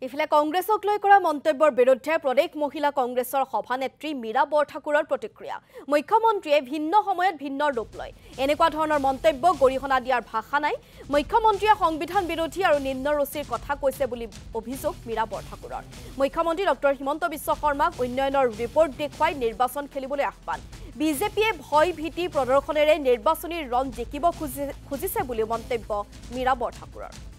ইফালে কংগ্ৰেছক লৈ কৰা মন্তব্যৰ বিৰুদ্ধে প্ৰদেশ মহিলা কংগ্ৰেছৰ সভানেত্ৰী মীৰা বৰঠাকুৰৰ প্ৰতিক্ৰিয়া মুখ্যমন্ত্ৰীয়ে ভিন্ন সময়ত ভিন্ন ৰূপ লয় এনেকুৱা ধৰণৰ মন্তব্য গৰিহণা দিয়াৰ ভাষা নাই মুখ্যমন্ত্ৰীয়ে সংবিধান বিৰোধী আৰু নিম্ন ৰুচিৰ কথা কৈছে বুলি অভিযোগ মীৰা বৰঠাকুৰৰ মুখ্যমন্ত্ৰী ডক্টৰ হিমন্ত বিশ্ব শৰ্মাক উন্নয়নৰ ৰিপৰ্ট দেখুৱাই নিৰ্বাচন খেলিবলৈ আহ্বান বিজেপিয়ে ভয় ভীতি প্ৰদৰ্শনেৰে নিৰ্বাচনী ৰণ জিকিব খুজিছে বুলি মন্তব্য মীৰা বৰঠাকুৰৰ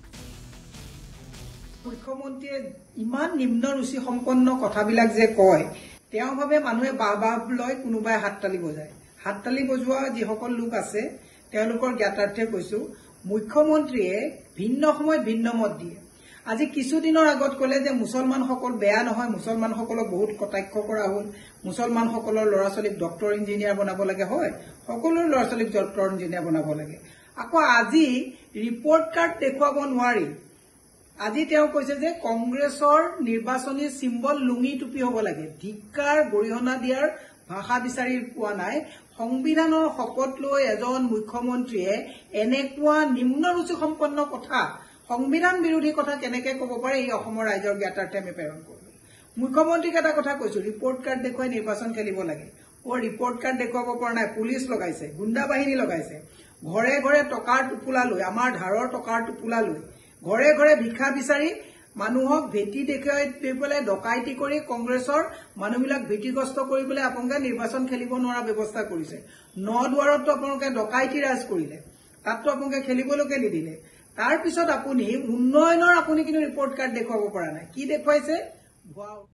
মুখ্যমন্ত্ৰীয়ে ইমান নিম্ন ৰুচি সম্পন্ন কথাবিলাক যে কয় তেওঁ ভাবে মানুহে বাহ লয় কোনোবাই হাততালি বজায় হাততালি বজোৱা যিসকল লোক আছে তেওঁলোকৰ জ্ঞাতাৰ্থে কৈছো মুখ্যমন্ত্ৰীয়ে ভিন্ন সময়ত ভিন্ন মত দিয়ে আজি কিছুদিনৰ আগত কলে যে মুছলমানসকল বেয়া নহয় মুছলমানসকলক বহুত কটাক্ষ কৰা হ'ল মুছলমানসকলৰ ল'ৰা ছোৱালীক ডক্টৰ ইঞ্জিনিয়াৰ বনাব লাগে হয় সকলো ল'ৰা ছোৱালীক ডক্টৰ ইঞ্জিনিয়াৰ বনাব লাগে আকৌ আজি ৰিপৰ্ট কাৰ্ড দেখুৱাব নোৱাৰি আজি তেওঁ কৈছে যে কংগ্ৰেছৰ নিৰ্বাচনী সিম্বল লুঙি টুপি হ'ব লাগে ধিক্কাৰ গৰিহণা দিয়াৰ ভাষা বিচাৰি পোৱা নাই সংবিধানৰ শপত লৈ এজন মুখ্যমন্ত্ৰীয়ে এনেকুৱা নিম্ন ৰুচি সম্পন্ন কথা সংবিধান বিৰোধী কথা কেনেকৈ ক'ব পাৰে এই অসমৰ ৰাইজৰ জ্ঞাতাৰ্থে আমি প্ৰেৰণ কৰিলো মুখ্যমন্ত্ৰীক এটা কথা কৈছো ৰিপৰ্ট কাৰ্ড দেখুৱাই নিৰ্বাচন খেলিব লাগে ৰিপৰ্ট কাৰ্ড দেখুৱাব পৰা নাই পুলিচ লগাইছে গুণ্ডা বাহিনী লগাইছে ঘৰে ঘৰে টকাৰ টোপোলা লৈ আমাৰ ধাৰৰ টকাৰ টোপোলা লৈ ঘৰে ঘৰে ভিক্ষা বিচাৰি মানুহক ভেটি দেখুৱাই পেলাই ডকাইতি কৰি কংগ্ৰেছৰ মানুহবিলাক ভীতিগ্ৰস্ত কৰিবলৈ আপোনালোকে নিৰ্বাচন খেলিব নোৱাৰা ব্যৱস্থা কৰিছে নদুৱাৰতো আপোনালোকে ডকাইতি ৰাজ কৰিলে তাততো আপোনালোকে খেলিবলৈকে নিদিলে তাৰ পিছত আপুনি উন্নয়নৰ আপুনি কিন্তু ৰিপৰ্ট কাৰ্ড দেখুৱাব পৰা নাই কি দেখুৱাইছে